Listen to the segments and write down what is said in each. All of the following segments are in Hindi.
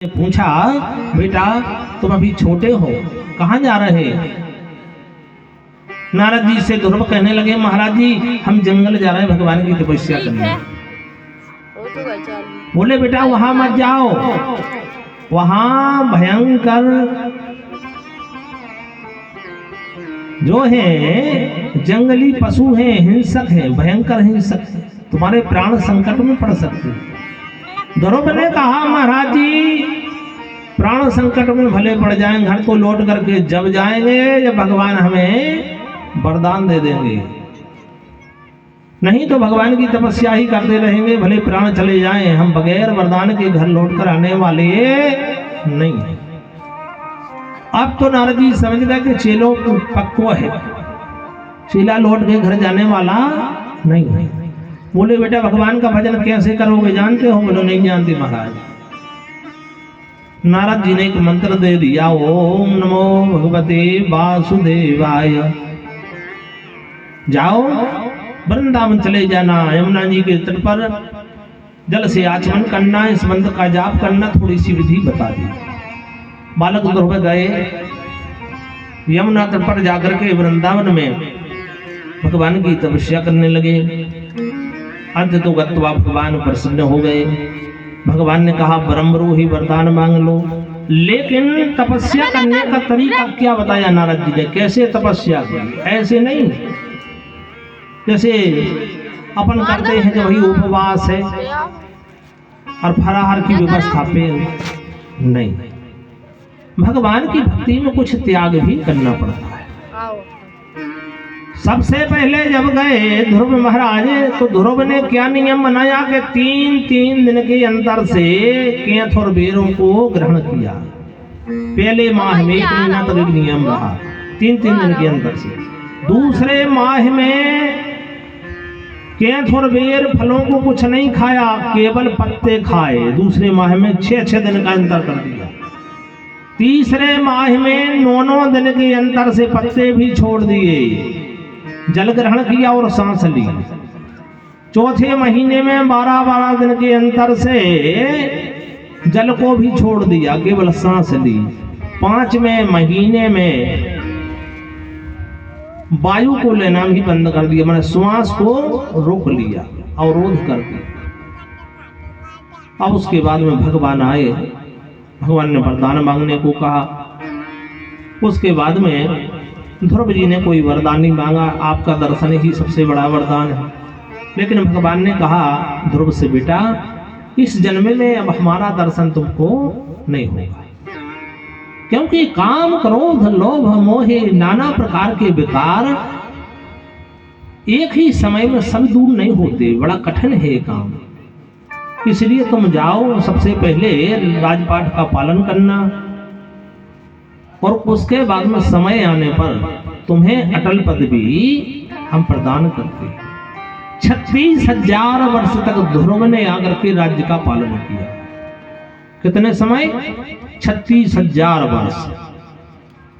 पूछा, बेटा तुम अभी छोटे हो, कहाँ जा रहे? नारद जी से ध्रुव कहने लगे, महाराज जी हम जंगल जा रहे हैं भगवान की तपस्या करने। बोले बेटा वहां मत जाओ, वहां भयंकर जो है जंगली पशु हैं, हिंसक हैं, भयंकर हिंसक, तुम्हारे प्राण संकट में पड़ सकते। ध्रुव ने कहा, महाराज जी प्राण संकट में भले पड़ जाएं, घर तो लौट करके जब जाएंगे जब भगवान हमें वरदान दे देंगे, नहीं तो भगवान की तपस्या ही करते रहेंगे, भले प्राण चले जाएं, हम बगैर वरदान के घर लौट कर आने वाले नहीं। अब तो नारद जी समझ गए कि चेलो पक्को है, चेला लौट के घर जाने वाला नहीं है। बोले बेटा भगवान का भजन कैसे करोगे, जानते हो? बोलो नहीं जानते महाराज। नारद जी ने एक मंत्र दे दिया, ओम नमो भगवते वासुदेवाय। जाओ वृंदावन चले जाना, यमुना जी के तट पर जल से आचमन करना, इस मंत्र का जाप करना, थोड़ी सी विधि बता दी। बालक ध्रुव गए, यमुना तट पर जाकर के वृंदावन में भगवान की तपस्या करने लगे। अंत तो गत्वा भगवान प्रसन्न हो गए। भगवान ने कहा ब्रह्मरूही वरदान मांग लो, लेकिन तपस्या करने का तरीका क्या बताया नारद जी ने, कैसे तपस्या की? ऐसे नहीं जैसे अपन करते हैं कि वही उपवास है और फलाहार की व्यवस्था पे नहीं, भगवान की भक्ति में कुछ त्याग भी करना पड़ता है। सबसे पहले जब गए ध्रुव महाराज, तो ध्रुव ने क्या नियम बनाया कि 3 दिन के अंतर से केंथ और बेरों को ग्रहण किया। पहले माह में 1 महीना तक एक नियम रहा, 3 दिन के अंतर से। दूसरे माह में केंथ और बेर फलों को कुछ नहीं खाया, केवल पत्ते खाए। दूसरे माह में 6 दिन का अंतर कर दिया। तीसरे माह में 9 दिन के अंतर से पत्ते भी छोड़ दिए, जल ग्रहण किया और सांस ली। चौथे महीने में 12 दिन के अंतर से जल को भी छोड़ दिया, केवल सांस ली। 5वें महीने में वायु को लेना भी बंद कर दिया, मैंने श्वास को रोक लिया, अवरोध कर दिया। अब उसके बाद में भगवान आए, भगवान ने वरदान मांगने को कहा। उसके बाद में ध्रुव जी ने कोई वरदान नहीं मांगा, आपका दर्शन ही सबसे बड़ा वरदान है। लेकिन भगवान ने कहा ध्रुव से, बेटा इस जन्म में अब हमारा दर्शन तुमको नहीं होगा, क्योंकि काम क्रोध लोभ मोह नाना प्रकार के विकार एक ही समय में सब दूर नहीं होते, बड़ा कठिन है ये काम। इसलिए तुम जाओ, सबसे पहले राजपाट का पालन करना, और उसके बाद में समय आने पर तुम्हें अटल पदवी हम प्रदान करते हैं। 36,000 वर्ष तक ध्रुव ने आकर के राज्य का पालन किया। कितने समय? 36,000 वर्ष।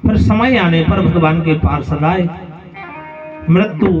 फिर समय आने पर भगवान के पार्षद आए, मृत्यु